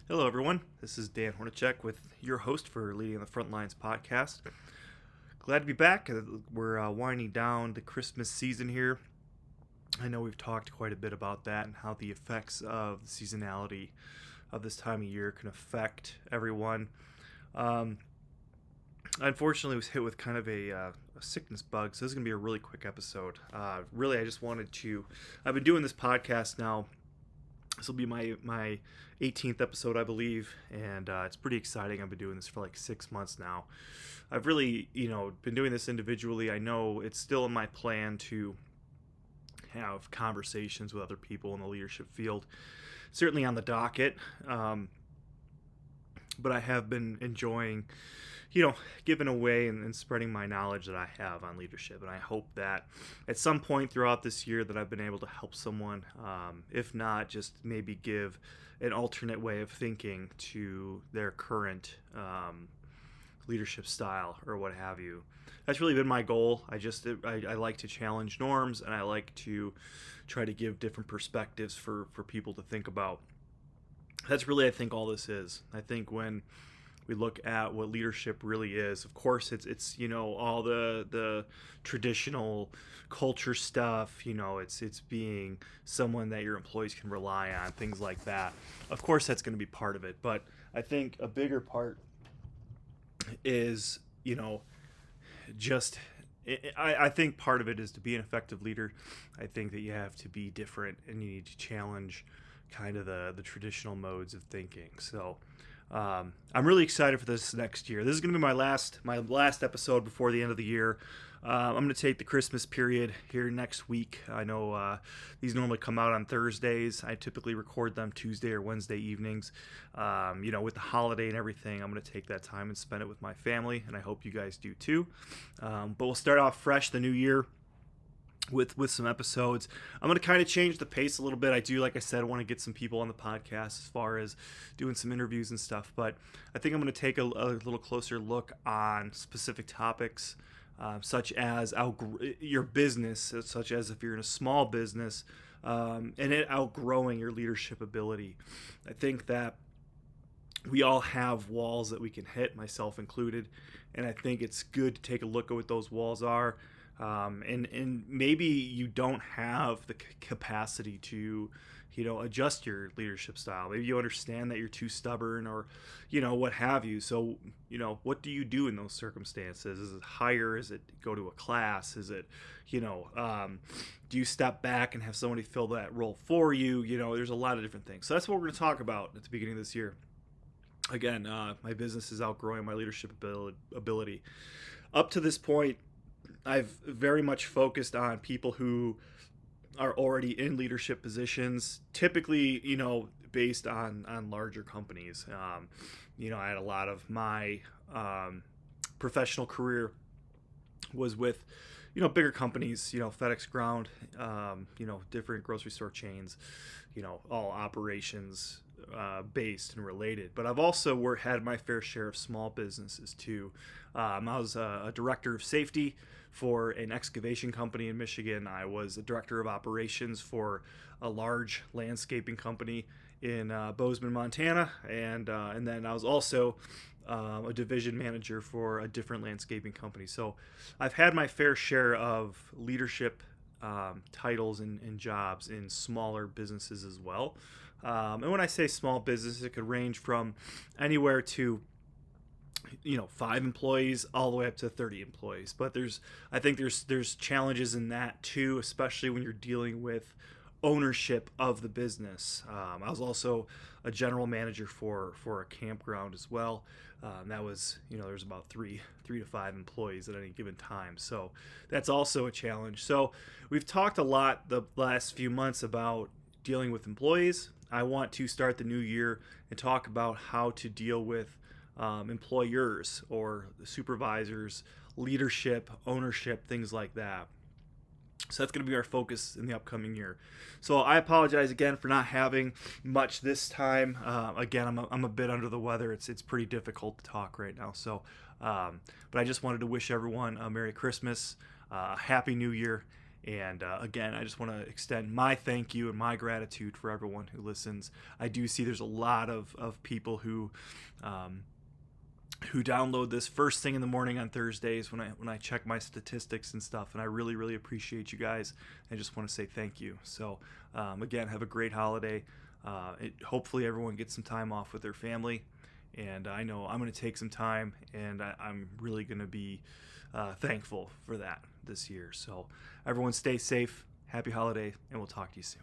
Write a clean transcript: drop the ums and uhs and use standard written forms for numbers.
Hello, everyone. This is Dan Hornacek with your host for Leading the Frontlines podcast. Glad to be back. We're winding down the Christmas season here. I know we've talked quite a bit about that and how the effects of the seasonality of this time of year can affect everyone. Um, I unfortunately was hit with kind of a sickness bug, so this is going to be a really quick episode. Really, I just wanted to. I've been doing this podcast now. This will be my 18th episode, I believe, and it's pretty exciting. I've been doing this for like 6 months now. I've really, been doing this individually. I know it's still in my plan to have conversations with other people in the leadership field, certainly on the docket. But I have been enjoying, giving away and spreading my knowledge that I have on leadership. And I hope that at some point throughout this year that I've been able to help someone, if not just maybe give an alternate way of thinking to their current leadership style or what have you. That's really been my goal. I like to challenge norms, and I like to try to give different perspectives for people to think about. That's really, I think, all this is. I think when we look at what leadership really is, of course it's all the traditional culture stuff. It's being someone that your employees can rely on, things like that. Of course that's going to be part of it, but I think a bigger part is just I think part of it is to be an effective leader. I think that you have to be different and you need to challenge kind of the traditional modes of thinking. So I'm really excited for this next year. This is going to be my last episode before the end of the year. I'm going to take the Christmas period here next week. I know these normally come out on Thursdays. I typically record them Tuesday or Wednesday evenings. With the holiday and everything, I'm going to take that time and spend it with my family, and I hope you guys do too. But we'll start off fresh the new year with some episodes. I'm going to kind of change the pace a little bit. I do, like I said, I want to get some people on the podcast as far as doing some interviews and stuff, but I think I'm going to take a little closer look on specific topics, such as your business, such as if you're in a small business, and it outgrowing your leadership ability. I think that we all have walls that we can hit, myself included, and I think it's good to take a look at what those walls are. And maybe you don't have the capacity to, adjust your leadership style. Maybe you understand that you're too stubborn or, what have you. So, what do you do in those circumstances? Is it hire? Is it go to a class? Is it, do you step back and have somebody fill that role for you? There's a lot of different things. So that's what we're going to talk about at the beginning of this year. Again, my business is outgrowing my leadership ability. Up to this point, I've very much focused on people who are already in leadership positions, typically, based on larger companies. I had a lot of my professional career was with, bigger companies, FedEx Ground, different grocery store chains, all operations based and related. But I've also had my fair share of small businesses too. I was a director of safety for an excavation company in Michigan. I was a director of operations for a large landscaping company in Bozeman, Montana, and then I was also a division manager for a different landscaping company. So I've had my fair share of leadership titles and jobs in smaller businesses as well. And when I say small business, it could range from anywhere to 5 employees all the way up to 30 employees. But I think there's challenges in that too, especially when you're dealing with ownership of the business. I was also a general manager for a campground as well. That was, there's about three to 5 employees at any given time. So that's also a challenge. So we've talked a lot the last few months about dealing with employees. I want to start the new year and talk about how to deal with employers or supervisors, leadership, ownership, things like that. So that's going to be our focus in the upcoming year. So I apologize again for not having much this time. Again, I'm a bit under the weather. It's pretty difficult to talk right now. So, but I just wanted to wish everyone a Merry Christmas, a Happy New Year, And again, I just want to extend my thank you and my gratitude for everyone who listens. I do see there's a lot of people who download this first thing in the morning on Thursdays when I check my statistics and stuff, and I really really appreciate you guys. I just want to say thank you. So again, have a great holiday. Hopefully everyone gets some time off with their family, and I know I'm going to take some time, and I'm really going to be thankful for that this year. So everyone stay safe, happy holiday, and we'll talk to you soon.